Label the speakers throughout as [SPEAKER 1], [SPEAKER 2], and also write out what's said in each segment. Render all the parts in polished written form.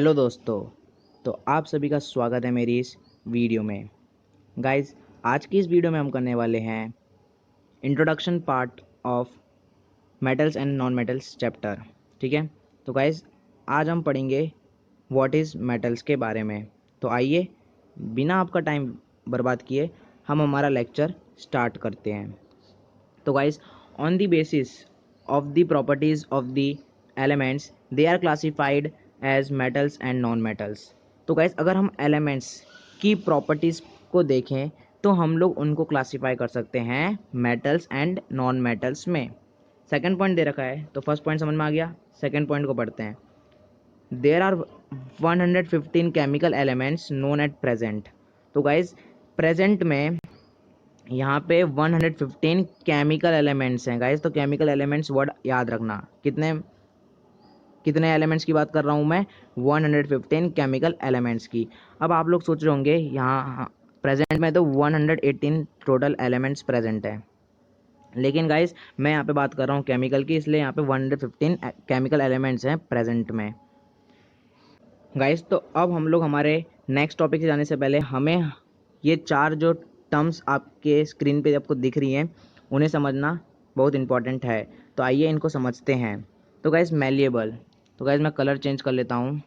[SPEAKER 1] Hello दोस्तों। तो आप सभी का स्वागत है मेरी इस वीडियो में। गाइस, आज की इस वीडियो में हम करने वाले हैं introduction part of metals and non metals chapter. ठीक है, तो गाइस आज हम पढ़ेंगे व्हाट इज़ मेटल्स के बारे में। तो आइए बिना आपका टाइम बर्बाद किए हम हमारा लेक्चर स्टार्ट करते हैं। तो guys, on the basis of the properties of the elements they are classified as metals and non metals. तो गाइस, अगर हम एलिमेंट्स की प्रॉपर्टीज़ को देखें तो हम लोग उनको क्लासीफाई कर सकते हैं मेटल्स एंड नॉन मेटल्स में। सेकंड पॉइंट दे रखा है, तो फर्स्ट पॉइंट समझ में आ गया। सेकंड पॉइंट को पढ़ते हैं। There are 115 chemical elements known at present. तो गाइस, प्रेजेंट में यहाँ पे 115 केमिकल एलिमेंट्स हैं गाइस। तो केमिकल एलिमेंट्स वर्ड याद रखना, कितने कितने एलिमेंट्स की बात कर रहा हूँ मैं, 115 केमिकल एलिमेंट्स की। अब आप लोग सोच रहे होंगे यहाँ प्रेजेंट में तो 118 टोटल एलिमेंट्स प्रेजेंट है, लेकिन गाइस मैं यहाँ पे बात कर रहा हूँ केमिकल की, इसलिए यहाँ पे 115 केमिकल एलिमेंट्स हैं प्रेजेंट में गाइस। तो अब हम लोग हमारे नेक्स्ट टॉपिक से जाने से पहले हमें ये चार जो टर्म्स आपके स्क्रीन पे आपको दिख रही हैं उन्हें समझना बहुत इंपॉर्टेंट है। तो आइए इनको समझते हैं। तो गाइस, मैलिएबल। तो गाइस मैं कलर चेंज कर लेता हूँ।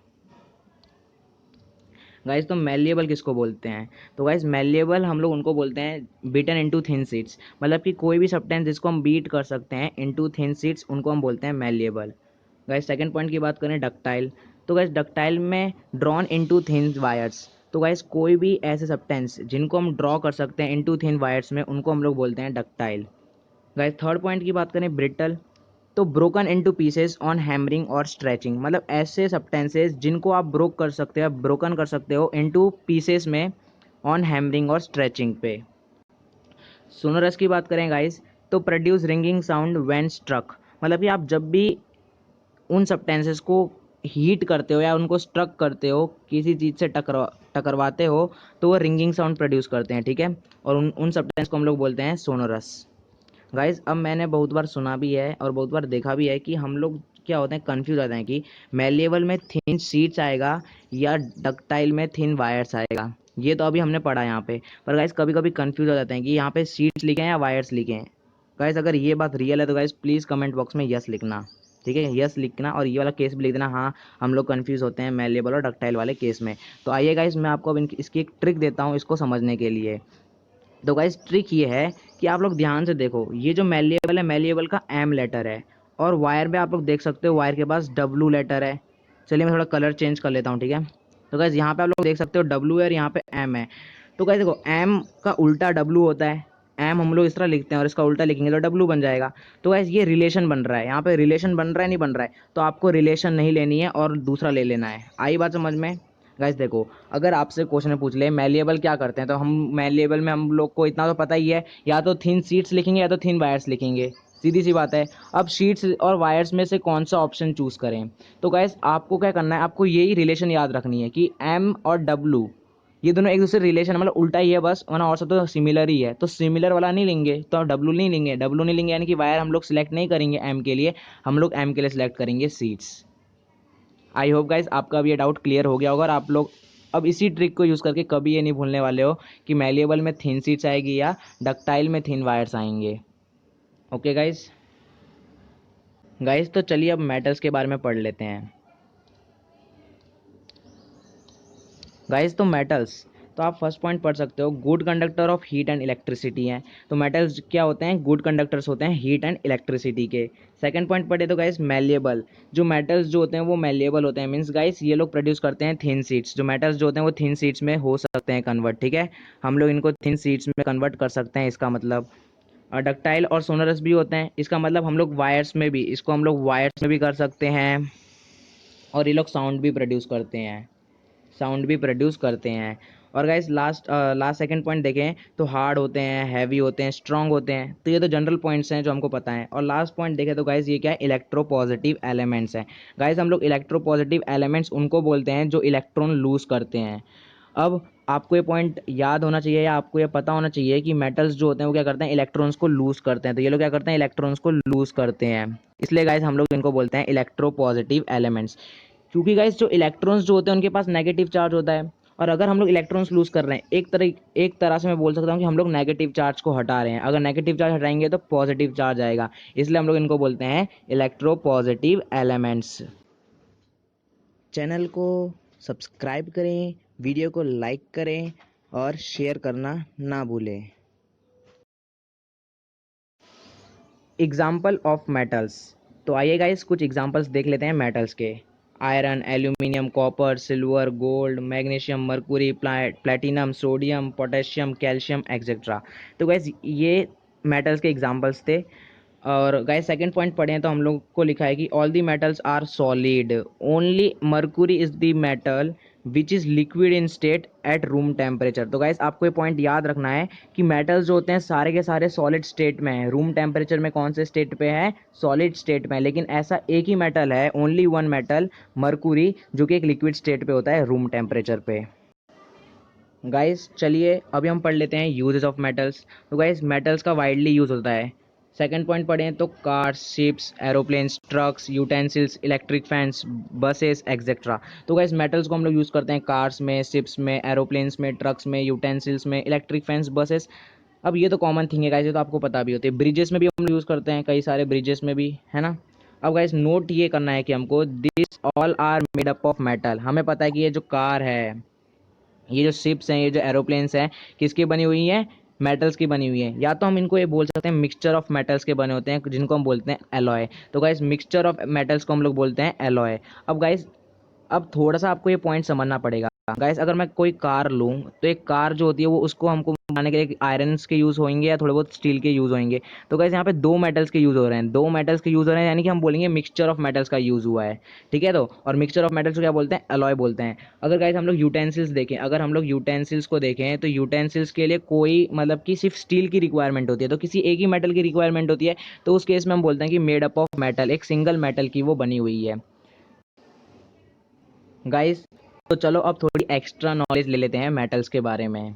[SPEAKER 1] गाइस, तो मैलिएबल किसको बोलते हैं? तो गाइस, मैलिएबल हम लोग उनको बोलते हैं बीटन इनटू थिन शीट्स। मतलब कि कोई भी सब्सटेंस जिसको हम बीट कर सकते हैं इनटू थिन शीट्स, उनको हम बोलते हैं मैलिएबल। गाइस, सेकंड पॉइंट की बात करें, डक्टाइल। तो गाइस, डक्टाइल में ड्रॉन इनटू थिन वायर्स। तो गाइस, कोई भी ऐसे सब्सटेंस जिनको हम ड्रॉ कर सकते हैं इनटू थिन वायर्स में, उनको हम लोग बोलते हैं डक्टाइल। गाइस, थर्ड पॉइंट की बात करें, ब्रिटल। तो broken into pieces on hammering और स्ट्रेचिंग। मतलब ऐसे सब्सटेंसेस जिनको आप ब्रोक कर सकते हो, ब्रोकन कर सकते हो इनटू पीसेस में ऑन हैमरिंग और स्ट्रेचिंग पे। सोनोरस की बात करें गाइस, तो produce ringing sound when struck. मतलब कि आप जब भी उन सब्सटेंसेस को हीट करते हो या उनको स्ट्रक करते हो, किसी चीज़ से टकरवाते हो, तो वो रिंगिंग साउंड प्रोड्यूस करते हैं। ठीक है, और उन सब्सटेंस को हम लोग बोलते हैं सोनोरस। गाइज, अब मैंने बहुत बार सुना भी है और बहुत बार देखा भी है कि हम लोग क्या होते हैं, कंफ्यूज होते हैं कि मैलिएबल में थिन शीट्स आएगा या डक्टाइल में थिन वायर्स आएगा। ये तो अभी हमने पढ़ा यहाँ पे, पर गाइज कभी कभी कंफ्यूज हो जाते हैं कि यहाँ पे शीट्स लिखे हैं या वायर्स लिखे हैं। गाइज, अगर ये बात रियल है तो गाइज प्लीज़ कमेंट बॉक्स में यस लिखना। ठीक है, यस लिखना, और ये वाला केस भी लिख देना, हाँ हम लोग कंफ्यूज होते हैं मैलिएबल और डक्टाइल वाले केस में। तो आइए गाइज, मैं आपको अब इसकी एक ट्रिक देता हूँ इसको समझने के लिए। तो गाइस, ट्रिक ये है कि आप लोग ध्यान से देखो, ये जो मैलिएबल है, मैलिएबल का एम लेटर है, और वायर पे आप लोग देख सकते हो वायर के पास डब्लू लेटर है। चलिए मैं थोड़ा कलर चेंज कर लेता हूँ। ठीक है, तो गाइस यहाँ पे आप लोग देख सकते हो डब्लू है और यहाँ पे एम है। तो गाइस देखो, एम का उल्टा डब्लू होता है। एम हम लोग इस तरह लिखते हैं और इसका उल्टा लिखेंगे तो डब्लू बन जाएगा। तो गाइस ये रिलेशन बन रहा है, यहाँ पे रिलेशन बन रहा है, नहीं बन रहा है, तो आपको रिलेशन नहीं लेनी है और दूसरा ले लेना है। आई बात समझ में? गाइस देखो, अगर आपसे क्वेश्चन पूछ ले मैलिएबल क्या करते हैं, तो हम मैलिएबल में हम लोग को इतना तो पता ही है, या तो थिन शीट्स लिखेंगे या तो थिन वायर्स लिखेंगे, सीधी सी बात है। अब शीट्स और वायर्स में से कौन सा ऑप्शन चूज करें? तो गाइस आपको क्या करना है, आपको यही रिलेशन याद रखनी है कि एम और डब्लू ये दोनों एक दूसरे रिलेशन, मतलब उल्टा ही है बस, वरना और सब तो सिमिलर ही है। तो सिमिलर वाला नहीं लेंगे तो डब्लू नहीं लेंगे, डब्लू नहीं लेंगे यानी कि वायर हम लोग सिलेक्ट नहीं करेंगे एम के लिए, हम लोग एम के लिए सिलेक्ट करेंगे सीट्स। आई होप गाइस आपका भी ये डाउट क्लियर हो गया होगा, और आप लोग अब इसी ट्रिक को यूज़ करके कभी ये नहीं भूलने वाले हो कि मैलिएबल में थिन शीट्स आएगी या डक्टाइल में थिन वायर्स आएंगे। Okay guys. गाइस, तो चलिए अब मेटल्स के बारे में पढ़ लेते हैं। गाइस, तो मेटल्स, तो आप फर्स्ट पॉइंट पढ़ सकते हो, good conductor of heat and electricity हैं। तो मेटल्स क्या होते हैं? गुड कंडक्टर्स होते हैं हीट एंड इलेक्ट्रिसिटी के। सेकंड पॉइंट पढ़े तो गाइस, मैलिएबल। जो मेटल्स जो होते हैं वो मैलिएबल होते हैं, मीन्स गाइस ये लोग प्रोड्यूस करते हैं थिन शीट्स। जो मेटल्स जो होते हैं वो थिन शीट्स में हो सकते हैं कन्वर्ट। ठीक है, हम लोग इनको थिन शीट्स में कन्वर्ट कर सकते हैं, इसका मतलब। डक्टाइल और सोनरस भी होते हैं, इसका मतलब हम लोग वायर्स में भी, इसको हम लोग वायर्स में भी कर सकते हैं, और ये लोग साउंड भी प्रोड्यूस करते हैं, साउंड भी प्रोड्यूस करते हैं। और गाइस लास्ट सेकंड पॉइंट देखें तो हार्ड होते हैं, हैवी होते हैं, स्ट्रांग होते हैं। तो ये तो जनरल पॉइंट्स हैं जो हमको पता है। और लास्ट पॉइंट देखें तो गाइस ये क्या है? इलेक्ट्रोपॉजिटिव एलिमेंट्स हैं। गाइस हम लोग इलेक्ट्रोपॉजिटिव एलिमेंट्स उनको बोलते हैं जो इलेक्ट्रॉन लूज करते हैं। अब आपको ये पॉइंट याद होना चाहिए या आपको ये पता होना चाहिए कि मेटल्स जो होते हैं वो क्या करते हैं? इलेक्ट्रॉन्स को लूज करते हैं। तो ये लोग क्या करते हैं? इलेक्ट्रॉन्स को लूज करते हैं, इसलिए गाइस हम लोग इनको बोलते हैं इलेक्ट्रोपॉजिटिव एलिमेंट्स। क्योंकि गाइस जो इलेक्ट्रॉन्स जो होते हैं उनके पास नेगेटिव चार्ज होता है, और अगर हम लोग इलेक्ट्रॉन्स लूज कर रहे हैं, एक तरह से मैं बोल सकता हूँ कि हम लोग नेगेटिव चार्ज को हटा रहे हैं। अगर नेगेटिव चार्ज हटाएंगे तो पॉजिटिव चार्ज आएगा, इसलिए हम लोग इनको बोलते हैं इलेक्ट्रोपॉजिटिव एलिमेंट्स। चैनल को सब्सक्राइब करें, वीडियो को लाइक करें और शेयर करना ना भूलें। Example of metals. तो आइए गाइस कुछ एग्जाम्पल्स देख लेते हैं मेटल्स के। Iron, aluminium, copper, silver, gold, magnesium, Mercury, platinum, sodium, potassium, calcium etcetera. तो गाइस ये मेटल्स के एग्जाम्पल्स थे। और गाइस सेकंड पॉइंट पढ़े हैं तो हम लोग को लिखा है कि all the metals are solid, only mercury is the metal which is liquid in state at room temperature. तो गाइस आपको ये पॉइंट याद रखना है कि मेटल्स जो होते हैं सारे के सारे सॉलिड स्टेट में हैं। रूम टेम्परेचर में कौन से स्टेट पे है? सॉलिड स्टेट में। लेकिन ऐसा एक ही मेटल है, ओनली वन मेटल, मर्कुरी, जो कि एक लिक्विड स्टेट पे होता है रूम टेम्परेचर पे। गाइस चलिए अभी हम पढ़ लेते हैं यूजेस ऑफ मेटल्स। तो गाइस मेटल्स का वाइडली यूज होता है। सेकंड पॉइंट पढ़ें तो cars, ships, aeroplanes, trucks, utensils, electric fans, buses etcetera. तो गाइस मेटल्स को हम लोग यूज़ करते हैं कार्स में, शिप्स में, एरोप्लेन्स में, ट्रक्स में, यूटेंसिल्स में, इलेक्ट्रिक फैंस, बसेस। अब ये तो कॉमन थिंग है गाइस, ये तो आपको पता भी होती है। ब्रिजेस में भी हम लोग यूज़ करते हैं, कई सारे ब्रिजेस में भी, है ना। अब गाइस नोट ये करना है कि हमको this all are made up of metal. हमें पता है कि ये जो कार है, ये जो शिप्स हैं, ये जो एरोप्लेन्स हैं, किसकी बनी हुई हैं? मेटल्स की बनी हुई हैं। या तो हम इनको ये बोल सकते हैं मिक्सचर ऑफ मेटल्स के बने होते हैं, जिनको हम बोलते हैं एलॉय। तो गाइस मिक्सचर ऑफ मेटल्स को हम लोग बोलते हैं एलॉय। अब गाइस अब थोड़ा सा आपको ये पॉइंट समझना पड़ेगा गाइस। अगर मैं कोई कार लूँ तो एक कार जो होती है वो उसको हमको बनाने के लिए आयरन्स के यूज़ होंगे या थोड़े बहुत स्टील के यूज़ होंगे। तो गाइस यहाँ पे दो मेटल्स के यूज़ हो रहे हैं, दो मेटल्स के यूज़ हो रहे हैं, यानी कि हम बोलेंगे मिक्सचर ऑफ मेटल्स का यूज़ हुआ है। ठीक है, तो और मिक्सचर ऑफ मेटल्स को क्या बोलते हैं? एलॉय बोलते हैं। अगर गाइस हम लोग यूटेंसिल्स देखें, अगर हम लोग यूटेंसिल्स को देखें तो यूटेंसिल्स के लिए कोई मतलब कि सिर्फ स्टील की रिक्वायरमेंट होती है, तो किसी एक ही मेटल की रिक्वायरमेंट होती है। तो उस केस में हम बोलते हैं कि मेड अप ऑफ मेटल, एक सिंगल मेटल की वो बनी हुई है गाइस। तो चलो अब थोड़ी एक्स्ट्रा नॉलेज ले लेते हैं मेटल्स के बारे में,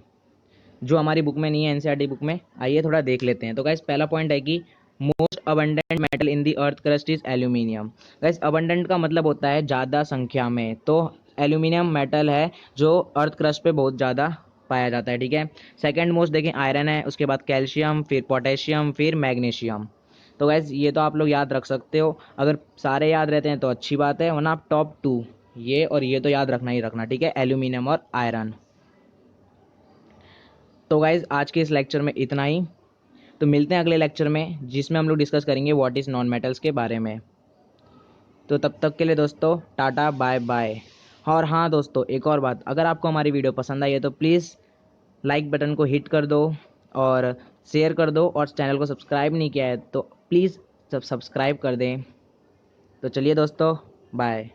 [SPEAKER 1] जो हमारी बुक में नहीं है, एनसीईआरटी बुक में। आइए थोड़ा देख लेते हैं। तो गाइस पहला पॉइंट है कि most abundant metal in the earth crust is aluminium. Guys abundant का मतलब होता है ज़्यादा संख्या में, तो एल्यूमिनियम मेटल है जो अर्थ क्रस्ट पे बहुत ज़्यादा पाया जाता है। ठीक है, सेकेंड मोस्ट देखें आयरन है, उसके बाद कैल्शियम, फिर पोटेशियम, फिर मैग्नीशियम। तो गैस ये तो आप लोग याद रख सकते हो, अगर सारे याद रहते हैं तो अच्छी बात है, वरना आप टॉप टू ये और ये तो याद रखना ही रखना। ठीक है, एल्यूमिनियम और आयरन। तो गाइज आज के इस लेक्चर में इतना ही। तो मिलते हैं अगले लेक्चर में, जिसमें हम लोग डिस्कस करेंगे व्हाट इज़ नॉन मेटल्स के बारे में। तो तब तक के लिए दोस्तों टाटा बाय बाय। और हाँ दोस्तों, एक और बात, अगर आपको हमारी वीडियो पसंद आई है तो प्लीज़ लाइक बटन को हिट कर दो और शेयर कर दो, और चैनल को सब्सक्राइब नहीं किया है तो प्लीज़ सब सब्सक्राइब कर दें। तो चलिए दोस्तों, बाय।